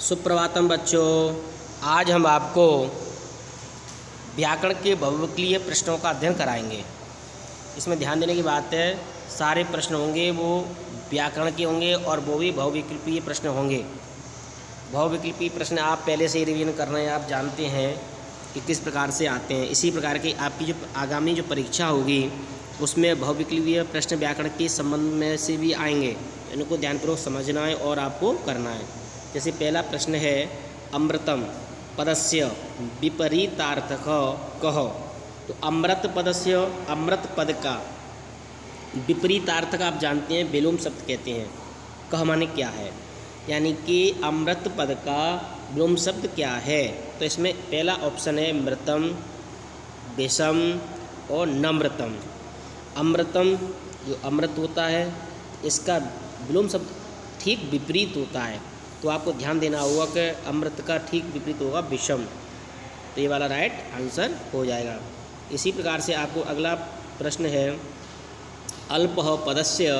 सुप्रभातम बच्चों। आज हम आपको व्याकरण के बहुविकल्पीय प्रश्नों का अध्ययन कराएंगे। इसमें ध्यान देने की बात है, सारे प्रश्न होंगे वो व्याकरण के होंगे और वो भी बहुविकल्पीय प्रश्न होंगे। बहुविकल्पीय प्रश्न आप पहले से ही रिवीजन कर रहे हैं, आप जानते हैं कि किस प्रकार से आते हैं। इसी प्रकार की आपकी जो आगामी जो परीक्षा होगी उसमें बहुविकल्पीय प्रश्न व्याकरण के संबंध में से भी आएंगे। इनको ध्यानपूर्वक समझना है और आपको करना है। जैसे पहला प्रश्न है, अमृतम पदस्य विपरीतार्थक कह। तो अमृत पदस्य, अमृत पद का विपरीतार्थक आप जानते हैं विलोम शब्द कहते हैं। कह माने क्या है, यानी कि अमृत पद का विलोम शब्द क्या है। तो इसमें पहला ऑप्शन है मृतम, विषम और नमृतम। अमृतम जो अमृत होता है इसका विलोम शब्द ठीक विपरीत होता है, तो आपको ध्यान देना होगा कि अमृत का ठीक विपरीत होगा विषम। तो ये वाला राइट आंसर हो जाएगा। इसी प्रकार से आपको अगला प्रश्न है, अल्प पदस्य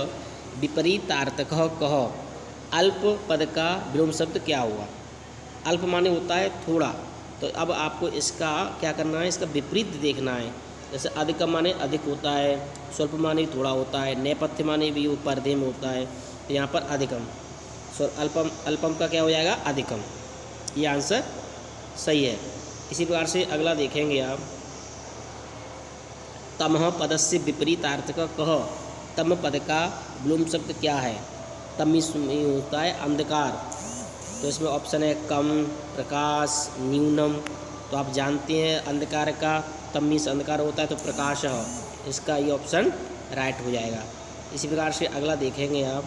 विपरीतार्थक कह। अल्प पद का विलोम शब्द क्या हुआ। अल्प माने होता है थोड़ा, तो अब आपको इसका क्या करना है, इसका विपरीत देखना है। जैसे अधिकम माने अधिक होता है, स्वल्प माने थोड़ा होता है, नेपथ्य माने भी वो पर्दे में होता है, तो यहाँ पर अधिकम। सो अल्पम, अल्पम का क्या हो जाएगा, अधिकम। ये आंसर सही है। इसी प्रकार से अगला देखेंगे आप, तमह पदस्य विपरीतार्थक कह। तम पद का विलोम शब्द क्या है। तम होता है अंधकार, तो इसमें ऑप्शन है कम, प्रकाश, न्यूनम। तो आप जानते हैं अंधकार का तमी से अंधकार होता है, तो प्रकाश है, इसका ये ऑप्शन राइट हो जाएगा। इसी प्रकार से अगला देखेंगे आप,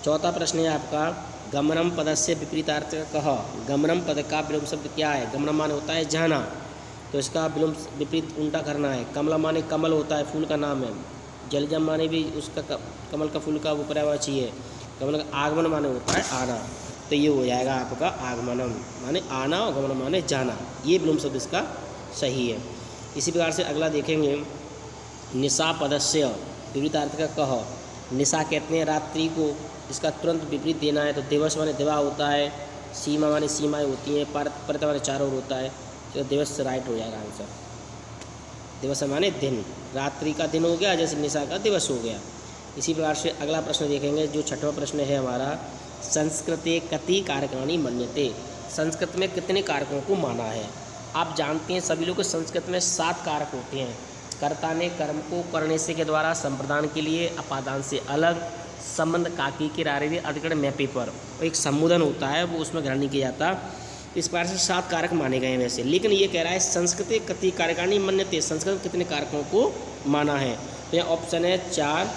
चौथा प्रश्न है आपका, गमनम पदस्य विपरीतार्थक कह। गमनम पद का विलोम शब्द क्या है। गमनम माने होता है जाना, तो इसका विलोम विपरीत उल्टा करना है। कमला माने कमल होता है, फूल का नाम है। जलजम माने भी उसका कमल का फूल का वो पर्यायवाची है। कमल का आगमन माने होता है आना, तो ये हो जाएगा आपका आगमनम माने आना और गमन माने जाना। ये विलोम शब्द इसका सही है। इसी प्रकार से अगला देखेंगे, निशा पदस्य विपरीतार्थक कह। निशा कहते हैं रात्रि को, इसका तुरंत विपरीत देना है। तो दिवस माने दिवा होता है, सीमा माने सीमाएँ होती हैं, परत माने चारों ओर होता है, तो दिवस से राइट हो जाएगा आंसर। दिवस माने दिन, रात्रि का दिन हो गया, जैसे निशा का दिवस हो गया। इसी प्रकार से अगला प्रश्न देखेंगे, जो छठवां प्रश्न है हमारा, संस्कृते कति कारकाणि मन्यते। संस्कृत में कितने कारकों को माना है। आप जानते हैं सभी लोग संस्कृत में 7 कारक होते हैं। कर्ता ने कर्म को करने से के द्वारा, संप्रदान के लिए, अपादान से अलग, संबंध काकी के रारे अधिकरण मैपे पर, एक संबोधन होता है वो उसमें ग्रहण नहीं किया जाता। इस प्रकार से 7 कारक माने गए हैं वैसे, लेकिन ये कह रहा है संस्कृत कति कारकाणि मन्यते, संस्कृत में कितने कारकों को माना है। तो यहाँ ऑप्शन है 4,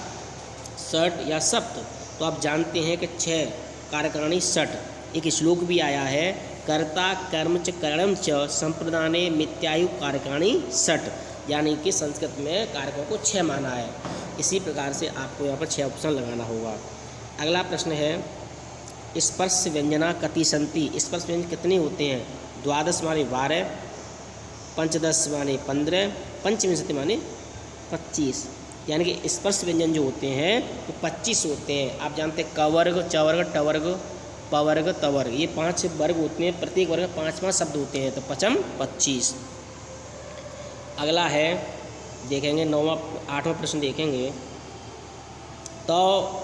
6 या 7। तो आप जानते हैं कि 6 कारकाणि 6। एक श्लोक भी आया है, कर्ता कर्म च करणम च संप्रदाने मित्यायु कारकाणि 6, यानी कि संस्कृत में कारकों को 6 माना है। इसी प्रकार से आपको यहाँ पर 6 ऑप्शन लगाना होगा। अगला प्रश्न है, स्पर्श व्यंजना कति संति। स्पर्श व्यंजन कितने होते हैं। 12 माने 12, 15 माने 15, पंचविंशति माने 25, यानी कि स्पर्श व्यंजन जो होते हैं वो 25 होते हैं। आप जानते हैं कवर्ग, चवर्ग, टवर्ग, पवर्ग, तवर्ग, ये 5 वर्ग होते हैं, प्रत्येक वर्ग में 5 शब्द होते हैं, तो 25। अगला है देखेंगे 8वां प्रश्न देखेंगे, तो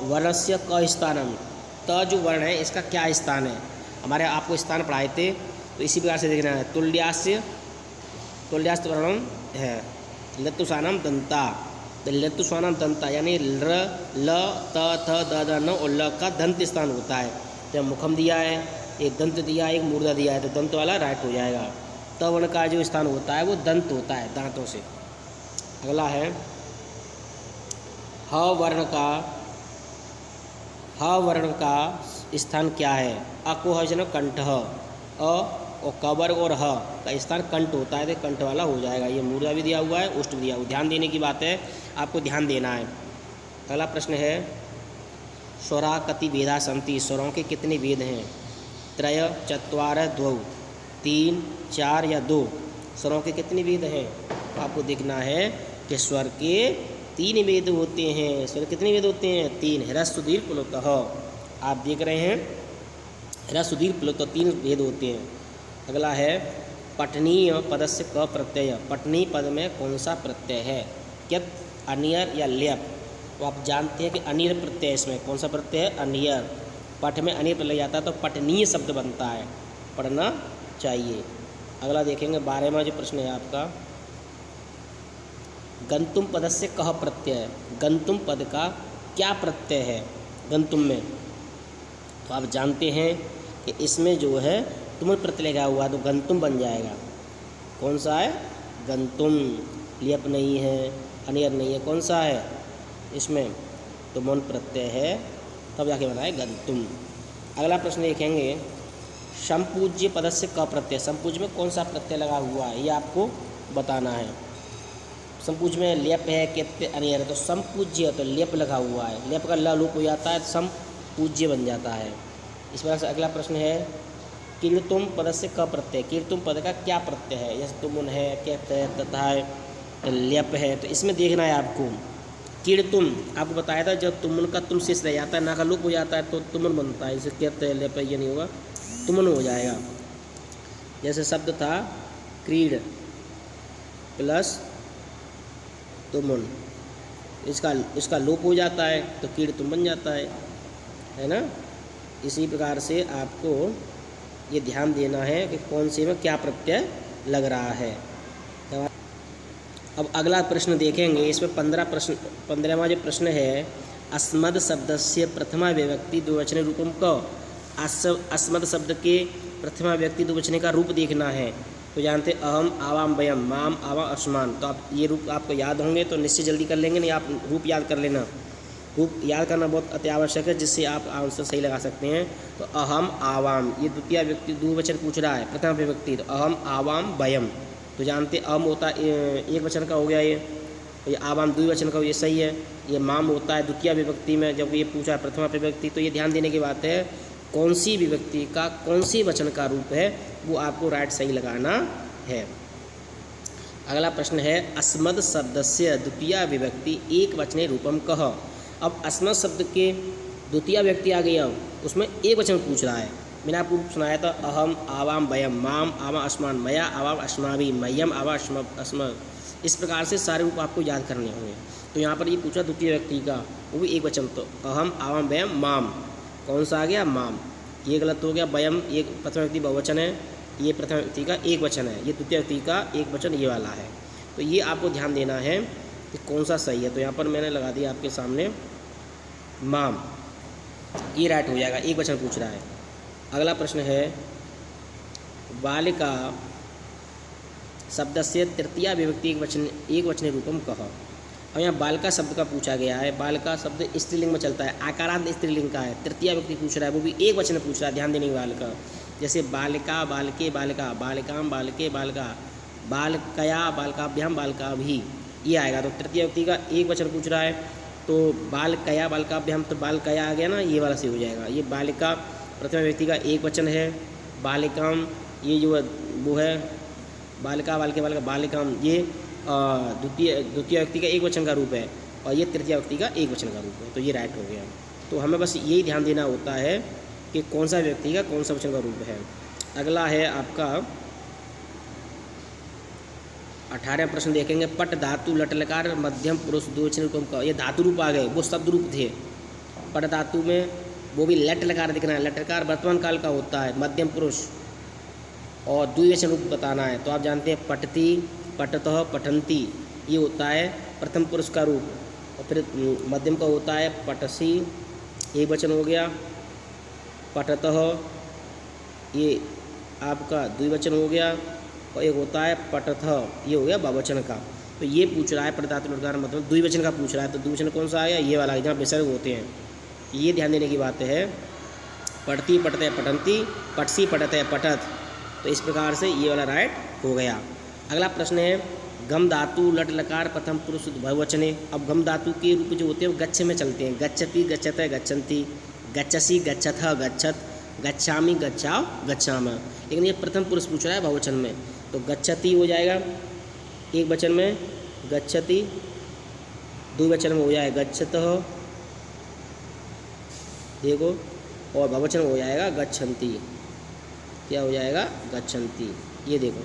वर्णस्य क स्थानम। त जो वर्ण है इसका क्या स्थान है। हमारे आपको स्थान पढ़ाए थे, तो इसी प्रकार से देखना है, तुल्यास्य वर्णम है, लत्तुसानम दंता। तो लत्तुसानम दंता यानी र, ल, त, थ, द, द, न और ल का दंत स्थान होता है। तो मुखम दिया है, एक दंत दिया है, एक मूर्धा दिया है, तो दंत वाला राइट हो जाएगा। त वर्ण का जो स्थान होता है वो दंत होता है, दांतों से। अगला है, ह वर्ण का स्थान क्या है। अ को है जन कंठ, अ और क वर्ग और ह का स्थान कंठ होता है, तो कंठ वाला हो जाएगा। ये मूर्धा भी दिया हुआ है, उष्ट भी दिया हुआ। ध्यान देने की बात है, आपको ध्यान देना है। अगला प्रश्न है, स्वरा कति वेदा संति। स्वरों के कितने वेद हैं। 3, 4, 2, 3, 4 या 2। स्वरों के कितने वेद हैं। आपको देखना है कि स्वर के 3 वेद होते हैं। सर कितने वेद होते हैं? 3। ह्रस्व दीर्घ प्लुतः। आप देख रहे हैं ह्रस्व दीर्घ प्लुतः 3 वेद होते हैं। अगला है पठनीय पद से क प्रत्यय। पठनीय पद में कौन सा प्रत्यय है? क्यत, अनियर या ल्यप? तो आप जानते हैं कि अनियर प्रत्यय इसमें। कौन सा प्रत्यय है? अनियर। पठ में अनियर प्रत्यय जाता है तो पठनीय शब्द बनता है, पढ़ना चाहिए। अगला देखेंगे 12वां जो प्रश्न है आपका, गंतुम पद से कह प्रत्यय। गंतुम पद का क्या प्रत्यय है गंतुम में? तो आप जानते हैं कि इसमें जो है तुमुल प्रत्यय लगा हुआ तो गंतुम बन जाएगा। कौन सा है? गंतुम। लियप नहीं है, अनियर नहीं है, कौन सा है इसमें? तुमुल प्रत्यय है, तब जाके बना है गंतुम। अगला प्रश्न देखेंगे, संपूज्य पद से क प्रत्यय। संपूज्य में कौन सा प्रत्यय लगा हुआ है ये आपको बताना है। संपूज्य में लेप है, कित्ते, अनियर है, तो संपूज्य तो लेप लगा हुआ है, लेप का ल लोप हो जाता है तो संपूज्य बन जाता है। इस प्रकार से अगला प्रश्न है, कीर्तुम पद से क प्रत्यय। कीर्तुम पद का क्या प्रत्यय है? जैसे तुमुन है, कित है, तथा है, लेप है, तो इसमें देखना है आपको। कीर्तुम आपको बताया था जब तुमुन का तुम शेष रह जाता है, ना का लोप हो जाता है तो तुमुन बनता है। इसे कित है, लेप है, ये नहीं होगा, तुमुन हो जाएगा। जैसे शब्द था क्रीड प्लस तुमुन, इसका लोप हो जाता है तो कीर्तुम बन जाता है ना। इसी प्रकार से आपको ये ध्यान देना है कि कौन से में क्या प्रत्यय लग रहा है। अब अगला प्रश्न देखेंगे, इसमें 15वां जो प्रश्न है, अस्मद शब्द से प्रथमा विभक्ति द्विवचन रूपम क। अस्मद शब्द के प्रथमा व्यक्ति द्विवचन का रूप देखना है। तो जानते अहम, आवाम, वयम, माम, आवा, अस्मान। तो आप ये रूप आपको याद होंगे तो निश्चय जल्दी कर लेंगे, नहीं आप रूप याद कर लेना। रूप याद करना बहुत अति आवश्यक है, जिससे आप आंसर सही लगा सकते हैं। तो अहम, आवाम, ये द्वितीय व्यक्ति द्विवचन पूछ रहा है, प्रथम विभक्ति, तो अहम, आवाम, वयम। तो जानते अहम होता एक वचन का हो गया ये आवाम द्विवचन का, ये सही है। ये माम होता है द्वितीय विभक्ति में, जब ये पूछा है प्रथमा विभक्ति। तो ये ध्यान देने की बात है, कौन सी विभक्ति का कौन सी वचन का रूप है वो आपको राइट सही लगाना है। अगला प्रश्न है, अस्मद शब्द से द्वितीय विभक्ति एक वचने रूपम कह। अब अस्मद शब्द के द्वितीय व्यक्ति आ गया, उसमें एक वचन पूछ रहा है। मैंने आपको सुनाया था अहम, आवाम, वयम, माम, आवा, अस्मान, मया, आवाम, अस्माभि, मय्यम, आवा, अस्म। इस प्रकार से सारे रूप आपको याद करने होंगे। तो यहाँ पर ये पूछा द्वितीय व्यक्ति का, वो भी एक वचन, तो अहम, आवाम, वयम, माम, कौन सा आ गया? माम। ये गलत हो गया, वयम एक प्रथम व्यक्ति बहुवचन है, ये प्रथम व्यक्ति का एक वचन है, ये द्वितीय व्यक्ति का एक वचन ये वाला है। तो ये आपको ध्यान देना है कि कौन सा सही है। तो यहाँ पर मैंने लगा दिया आपके सामने माम, ये राइट हो जाएगा, एक वचन पूछ रहा है। अगला प्रश्न है, बालिका शब्द से तृतीय विभक्ति एक वचने रूपम कह। और यहाँ बालिका शब्द का पूछा गया है। बालिका शब्द स्त्रीलिंग में चलता है, आकारांत स्त्रीलिंग का है, तृतीय व्यक्ति पूछ रहा है, वो भी एक वचन पूछ रहा है। ध्यान देने की बालिका, जैसे बालिका, बालके, बालिका, बालिकाम, बालके, बालिका, बालकया, बालकाभ्याम, बालकाभि, ये आएगा। तो तृतीय व्यक्ति का एक वचन पूछ रहा है, तो बालकया, बालकाभ्याम, तो बालकया आ गया ना, ये वाला से हो जाएगा। ये बालिका प्रथम व्यक्ति का एक वचन है, बालिकाम ये जो वो है, बालिका, बालके, बालिका, बालिकाम ये द्वितीय व्यक्ति का एक वचन का रूप है, और ये तृतीय व्यक्ति का एक वचन का रूप है। तो ये राइट हो गया। तो हमें बस यही ध्यान देना होता है कि कौन सा व्यक्ति का कौन सा वचन का रूप है। अगला है आपका 18वां प्रश्न देखेंगे, पट धातु लट लकार मध्यम पुरुष द्विवचन रूपम का। ये धातु रूप आ गए, वो शब्द रूप थे। पट धातु में वो भी लट लकार दिखना है, लट लकार वर्तमान काल का होता है, मध्यम पुरुष, और द्विवचन रूप बताना है। तो आप जानते हैं पठती, पठतः, पठन्ति, ये होता है प्रथम पुरुष का रूप, और फिर मध्यम का होता है पठसी, एक वचन हो गया, पठतः ये आपका द्विवचन हो गया, और एक होता है पठथ, ये हो गया बहुवचन का। तो ये पूछ रहा है पट धातु लटकार मतलब द्विवचन का पूछ रहा है। तो द्विवचन कौन सा आया? ये वाला, जहाँ विसर्ग होते हैं। ये ध्यान देने की बात है। पढ़ती, पढ़ते, पठन्ति, पठसी, पढ़ते, पठत। तो इस प्रकार से ये वाला राइट हो गया। अगला प्रश्न है, गम धातु लट लकार प्रथम पुरुष बहुवचने। अब गम धातु के रूप जो होते हैं वो गच्छ में चलते हैं, गच्छति, गच्छते, गच्छन्ति, गच्छसि, गच्छथ, गच्छत, गच्छामि, गच्छाओ, गच्छाम। लेकिन ये प्रथम पुरुष पूछ रहा है बहुवचन में, तो गच्छति हो जाएगा एक वचन में, गच्छति, द्विवचन में हो जाए गच्छतः, देखो, और बहुवचन में हो जाएगा गच्छन्ति। क्या हो जाएगा? गच्छन्ति। ये देखो,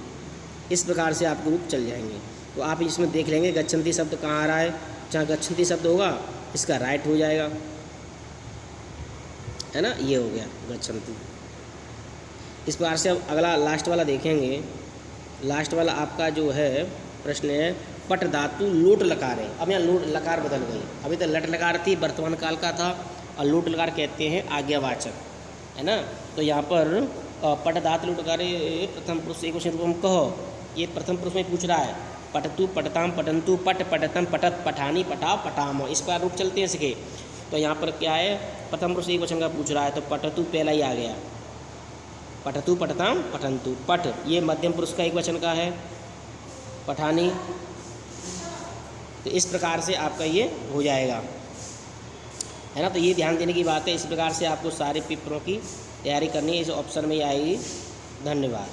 इस प्रकार से आपके रूप चल जाएंगे। तो आप इसमें देख लेंगे गच्छन्ति शब्द कहाँ आ रहा है। जहाँ गच्छन्ति शब्द होगा इसका राइट हो जाएगा, है ना, ये हो गया गच्छन्ति। इस प्रकार से अब अगला लास्ट वाला देखेंगे। लास्ट वाला आपका जो है प्रश्न है पट धातु लोट लकार है। अब यहाँ लोट लकार बदल गई, अभी तो लट लकार थी, वर्तमान काल का था, और लोट लकार कहते हैं आज्ञावाचक, है ना। तो यहाँ पर पट धातु लोट लकार प्रथम पुरुष एक वचन रूपम कहो, ये प्रथम पुरुष में पूछ रहा है। पठतु पठताम पठन्तु पट पठतम पठत पठानी पठाओ पठामो, इस पर रूप चलते हैं इसके। तो यहाँ पर क्या है, प्रथम पुरुष एक वचन का पूछ रहा है, तो पठतु पहला ही आ गया। पठतु पठताम पठन्तु, पठ ये मध्यम पुरुष का एक वचन का है, पठानी। तो इस प्रकार से आपका ये हो जाएगा, है ना। तो ये ध्यान देने की बात है। इस प्रकार से आपको सारे पेपरों की तैयारी करनी है, इस ऑप्शन में आएगी। धन्यवाद।